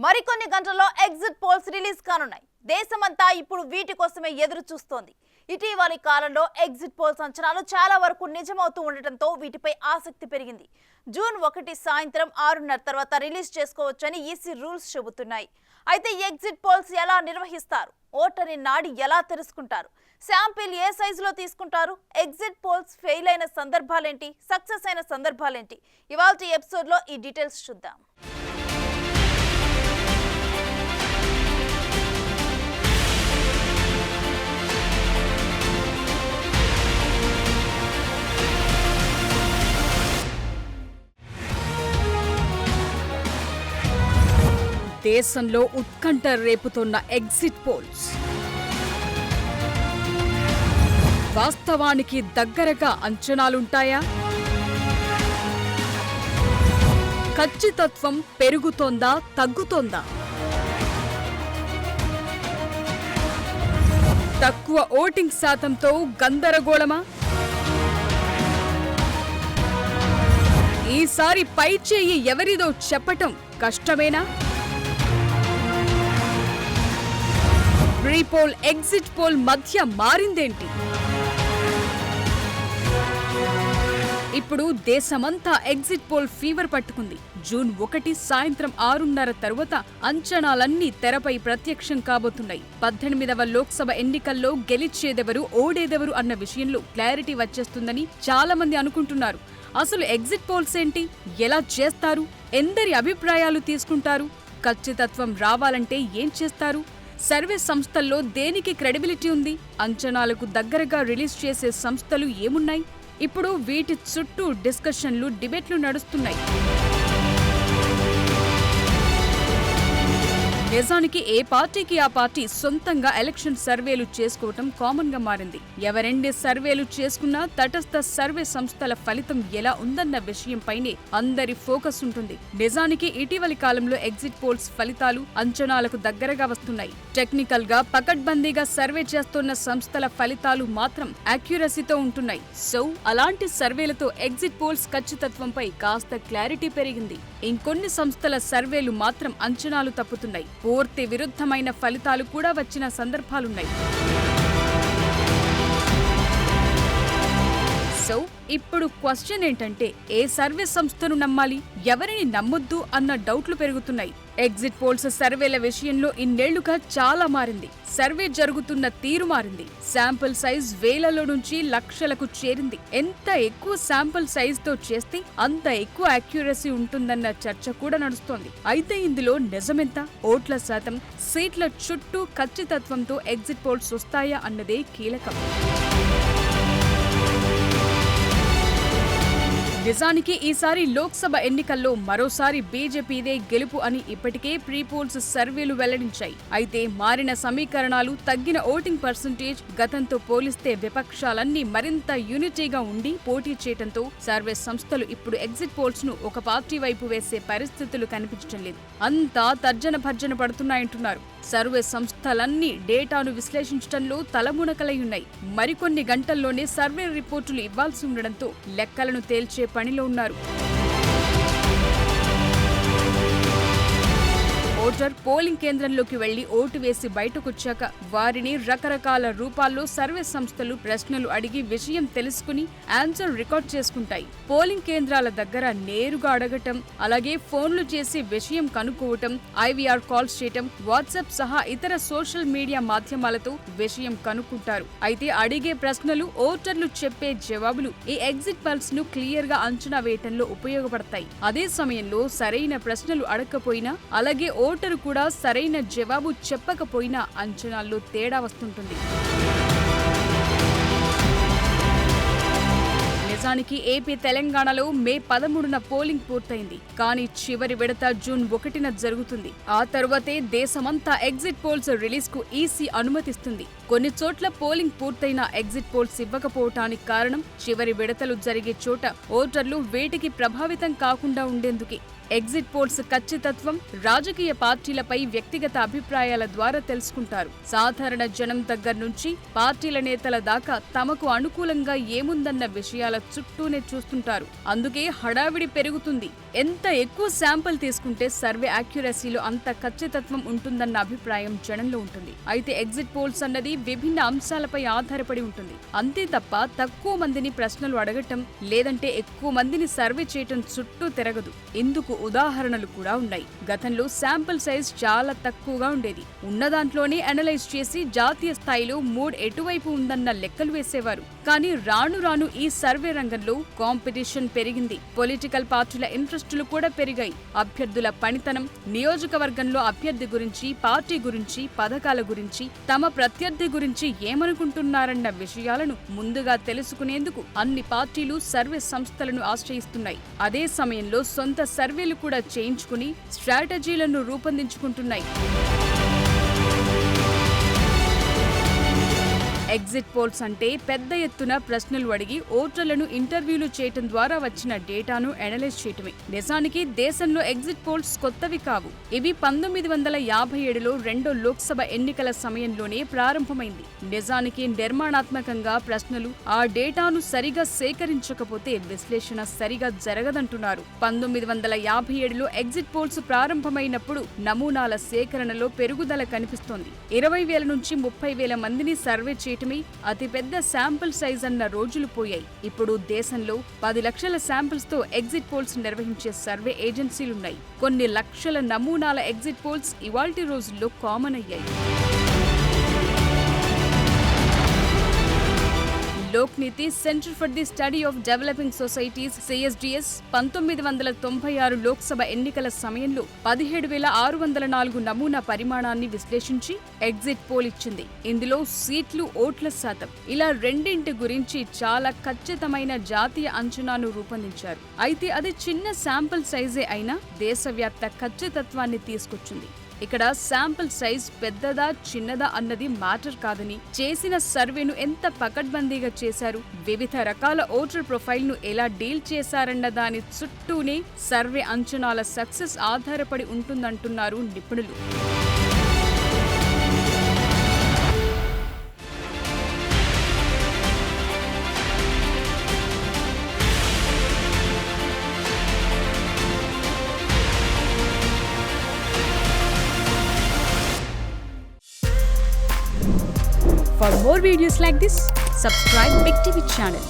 మరికొన్ని గంటల్లో exit polls release కానున్నాయి. దేశమంతా ఇప్పుడు వీటి కోసమే ఎదురు చూస్తోంది. ఇటీవలి కాలంలో ఎగ్జిట్ పోల్స్ అంచనాలు చాలా వరకు నిజమవుతూ ఉండటంతో వీటిపై ఆసక్తి పెరిగింది. జూన్ 1 సాయంత్రం 6:30 తర్వాత రిలీజ్ చేసుకోవచ్చని ఈసీ రూల్స్ చెబుతున్నాయి. అయితే ఎగ్జిట్ పోల్స్ ఎలా నిర్వహిస్తారు? ఓటరి నాడి ఎలా తెలుసుకుంటారు? శాంపిల్ ఏ సైజులో తీసుకుంటారు? ఎగ్జిట్ పోల్స్ ఫెయిల్ అయిన సందర్భాలేంటి, సక్సెస్ అయిన సందర్భాలేంటి? ఇవాల్టి ఎపిసోడ్లో ఈ డీటెయిల్స్ చూద్దాం. దేశంలో ఉత్కంఠ రేపుతున్న ఎగ్జిట్ పోల్స్ వాస్తవానికి దగ్గరగా అంచనాలుంటాయా? ఖచ్చితత్వం పెరుగుతోందా, తగ్గుతోందా? తక్కువ ఓటింగ్ శాతంతో గందరగోళమా? ఈసారి పైచేయి ఎవరిదో చెప్పటం కష్టమేనా? ప్రీపోల్ ఎగ్జిట్ పోల్ మధ్య మారిందేంటి? ఇప్పుడు దేశమంతా ఎగ్జిట్ పోల్ ఫీవర్ పట్టుకుంది. జూన్ 1 సాయంత్రం 6:30 తరువాత అంచనాలన్నీ తెరపై ప్రత్యక్షం కాబోతున్నాయి. 18వ లోక్సభ ఎన్నికల్లో గెలిచేదెవరు, ఓడేదెవరు అన్న విషయంలో క్లారిటీ వచ్చేస్తుందని చాలా మంది అనుకుంటున్నారు. అసలు ఎగ్జిట్ పోల్స్ ఏంటి, ఎలా చేస్తారు, ఎందరి అభిప్రాయాలు తీసుకుంటారు, ఖచ్చితత్వం రావాలంటే ఏం చేస్తారు, సర్వే సంస్థల్లో దేనికి క్రెడిబిలిటీ ఉంది, అంచనాలకు దగ్గరగా రిలీజ్ చేసే సంస్థలు ఏమున్నాయి? ఇప్పుడు వీటి చుట్టూ డిస్కషన్లు, డిబేట్లు నడుస్తున్నాయి. నిజానికి ఏ పార్టీకి ఆ పార్టీ సొంతంగా ఎలక్షన్ సర్వేలు చేసుకోవటం కామన్ గా మారింది. ఎవరెండి సర్వేలు చేసుకున్నా తటస్థ సర్వే సంస్థల ఫలితం ఎలా ఉందన్న విషయంపైనే అందరి ఫోకస్ ఉంటుంది. నిజానికి ఇటీవలి కాలంలో ఎగ్జిట్ పోల్స్ ఫలితాలు అంచనాలకు దగ్గరగా వస్తున్నాయి. టెక్నికల్ గా పకడ్బందీగా సర్వే చేస్తున్న సంస్థల ఫలితాలు మాత్రం అక్యురసీతో ఉంటున్నాయి. సో అలాంటి సర్వేలతో ఎగ్జిట్ పోల్స్ ఖచ్చితత్వంపై కాస్త క్లారిటీ పెరిగింది. ఇంకొన్ని సంస్థల సర్వేలు మాత్రం అంచనాలు తప్పుతున్నాయి. పూర్తి విరుద్ధమైన ఫలితాలు కూడా వచ్చిన సందర్భాలున్నాయి. సో ఇప్పుడు క్వశ్చన్ ఏంటంటే, ఏ సర్వే సంస్థను నమ్మాలి, ఎవరిని నమ్మొద్దు అన్న డౌట్లు పెరుగుతున్నాయి. ఎగ్జిట్ పోల్స్ సర్వేల విషయంలో ఇన్నేళ్లుగా చాలా మారింది. సర్వే జరుగుతున్న తీరు మారింది. శాంపుల్ సైజ్ వేలలో నుంచి లక్షలకు చేరింది. ఎంత ఎక్కువ శాంపుల్ సైజ్ తో చేస్తే అంత ఎక్కువ అక్యురసీ ఉంటుందన్న చర్చ కూడా నడుస్తోంది. అయితే ఇందులో నిజమెంత? ఓట్ల శాతం, సీట్ల చుట్టూ ఖచ్చితత్వంతో ఎగ్జిట్ పోల్స్ వస్తాయా అన్నదే కీలకం. నిజానికి ఈసారి లోక్సభ ఎన్నికల్లో మరోసారి బీజేపీదే గెలుపు అని ఇప్పటికే ప్రీ పోల్స్ సర్వేలు వెల్లడించాయి. అయితే మారిన సమీకరణాలు, తగ్గిన ఓటింగ్ పర్సెంటేజ్, గతంతో పోలిస్తే విపక్షాలన్నీ మరింత యూనిటీగా ఉండి పోటీ చేయడంతో సర్వే సంస్థలు ఇప్పుడు ఎగ్జిట్ పోల్స్ ను ఒక పార్టీ వైపు వేసే పరిస్థితులు కనిపించడం లేదు. అంతా తర్జన భర్జన పడుతున్నాయంటున్నారు. సర్వే సంస్థలన్నీ డేటాను విశ్లేషించడంలో తలమునకలై ఉన్నాయి. మరికొన్ని గంటల్లోనే సర్వే రిపోర్టులు ఇవ్వాల్సి ఉండడంతో లెక్కలను తేల్చే పనిలో ఉన్నారు. ఓటర్ పోలింగ్ కేంద్రంలోకి వెళ్లి ఓటు వేసి బయటకొచ్చాక వారిని రకరకాల రూపాల్లో సర్వే సంస్థలు ప్రశ్నలు అడిగి విషయం తెలుసుకుని ఆన్సర్ రికార్డ్ చేసుకుంటాయి. పోలింగ్ కేంద్రాల దగ్గర నేరుగా అడగటం, అలాగే ఫోన్లు చేసి విషయం కనుక్కోవటం, ఐవీఆర్ కాల్స్ చేయటం, వాట్సాప్ సహా ఇతర సోషల్ మీడియా మాధ్యమాలతో విషయం కనుక్కుంటారు. అయితే అడిగే ప్రశ్నలు, ఓటర్లు చెప్పే జవాబులు ఈ ఎగ్జిట్ పోల్స్ ను క్లియర్ గా అంచనా వేయటంలో ఉపయోగపడతాయి. అదే సమయంలో సరైన ప్రశ్నలు అడగకపోయినా, అలాగే ఓటరు కూడా సరైన జవాబు చెప్పకపోయినా అంచనాల్లో తేడా వస్తుంటుంది. నిజానికి ఏపీ, తెలంగాణలో మే 13న పోలింగ్ పూర్తయింది. కానీ చివరి విడత జూన్ 1న జరుగుతుంది. ఆ తరువాతే దేశమంతా ఎగ్జిట్ పోల్స్ రిలీజ్ కు ఈసీ అనుమతిస్తుంది. కొన్ని చోట్ల పోలింగ్ పూర్తయినా ఎగ్జిట్ పోల్స్ ఇవ్వకపోవటానికి కారణం చివరి విడతలు జరిగే చోట ఓటర్లు వేటికి ప్రభావితం కాకుండా ఉండేందుకే. ఎగ్జిట్ పోల్స్ ఖచ్చితత్వం రాజకీయ పార్టీలపై వ్యక్తిగత అభిప్రాయాల ద్వారా తెలుసుకుంటారు. సాధారణ జనం దగ్గర నుంచి పార్టీల నేతల దాకా తమకు అనుకూలంగా ఏముందన్న విషయాల చుట్టూనే చూస్తుంటారు. అందుకే హడావిడి పెరుగుతుంది. ఎంత ఎక్కువ శాంపిల్ తీసుకుంటే సర్వే యాక్యురసీలో అంత ఖచ్చితత్వం ఉంటుందన్న అభిప్రాయం జనంలో ఉంటుంది. అయితే ఎగ్జిట్ పోల్స్ అన్నది విభిన్న అంశాలపై ఆధారపడి ఉంటుంది. అంతే తప్ప తక్కువ మందిని ప్రశ్నలు అడగటం లేదంటే ఎక్కువ మందిని సర్వే చేయటం చుట్టూ తిరగదు. ఇందుకు ఉదాహరణలు కూడా ఉన్నాయి. గతంలో శాంపిల్ సైజ్ చాలా తక్కువగా ఉండేది. ఉన్న దాంట్లోనే అనలైజ్ చేసి జాతీయ స్థాయిలో మూడ్ ఎటువైపు ఉందన్న లెక్కలు వేసేవారు. కానీ రాను రాను ఈ సర్వే రంగంలో కాంపిటీషన్ పెరిగింది. పొలిటికల్ పార్టీల ఇంట్రెస్టులు కూడా పెరిగాయి. అభ్యర్థుల పనితనం, నియోజకవర్గంలో అభ్యర్థి గురించి, పార్టీ గురించి, పథకాల గురించి, తమ ప్రత్యర్థి గురించి ఏమనుకుంటున్నారన్న విషయాలను ముందుగా తెలుసుకునేందుకు అన్ని పార్టీలు సర్వే సంస్థలను ఆశ్రయిస్తున్నాయి. అదే సమయంలో సొంత సర్వేలు కూడా చేయించుకుని స్ట్రాటజీలను రూపొందించుకుంటున్నాయి. ఎగ్జిట్ పోల్స్ అంటే పెద్ద ఎత్తున ప్రశ్నలు అడిగి ఓటర్లను ఇంటర్వ్యూలు చేయటం ద్వారా వచ్చిన డేటాను అనలైజ్ చేయటమే. నిజానికి దేశంలో ఎగ్జిట్ పోల్స్ కొత్తవి కావు. ఇవి 1957లో రెండో లోక్సభ ఎన్నికల సమయంలోనే ప్రారంభమైంది. నిజానికి నిర్మాణాత్మకంగా ప్రశ్నలు, ఆ డేటాను సరిగా సేకరించకపోతే విశ్లేషణ సరిగా జరగదంటున్నారు. 1957లో ఎగ్జిట్ పోల్స్ ప్రారంభమైనప్పుడు నమూనాల సేకరణలో పెరుగుదల కనిపిస్తోంది. 20,000 నుంచి 30,000 మందిని సర్వే చేయటం అతిపెద్ద శాంపిల్ సైజ్ అన్న రోజులు పోయాయి. ఇప్పుడు దేశంలో 10 లక్షల శాంపిల్స్ తో ఎగ్జిట్ పోల్స్ నిర్వహించే సర్వే ఏజెన్సీలున్నాయి. కొన్ని లక్షల నమూనాల ఎగ్జిట్ పోల్స్ ఇవాల్టి రోజుల్లో కామన్ అయ్యాయి. Lokniti centre for the study of developing societies CSDS 1996 Lok Sabha ఎన్నికల సమయంలో 17,604 నమూనా పరిమాణాన్ని విశ్లేషించి ఎగ్జిట్ పోల్ ఇచ్చింది. ఇందులో సీట్లు, ఓట్ల శాతం ఇలా రెండింటి గురించి చాలా ఖచ్చితమైన జాతీయ అంచనాను రూపొందించారు. అయితే అది చిన్న శాంపిల్ సైజే అయినా దేశవ్యాప్త ఖచ్చితత్వాన్ని తీసుకొచ్చింది. ఇక్కడ శాంపిల్ సైజ్ పెద్దదా చిన్నదా అన్నది మ్యాటర్ కాదని, చేసిన సర్వేను ఎంత పకడ్బందీగా చేశారు, వివిధ రకాల ఓటర్ ప్రొఫైల్ ను ఎలా డీల్ చేశారన్న దాని చుట్టూనే సర్వే అంచనాల సక్సెస్ ఆధారపడి ఉంటుందంటున్నారు నిపుణులు. For more videos like this, subscribe Big TV channel.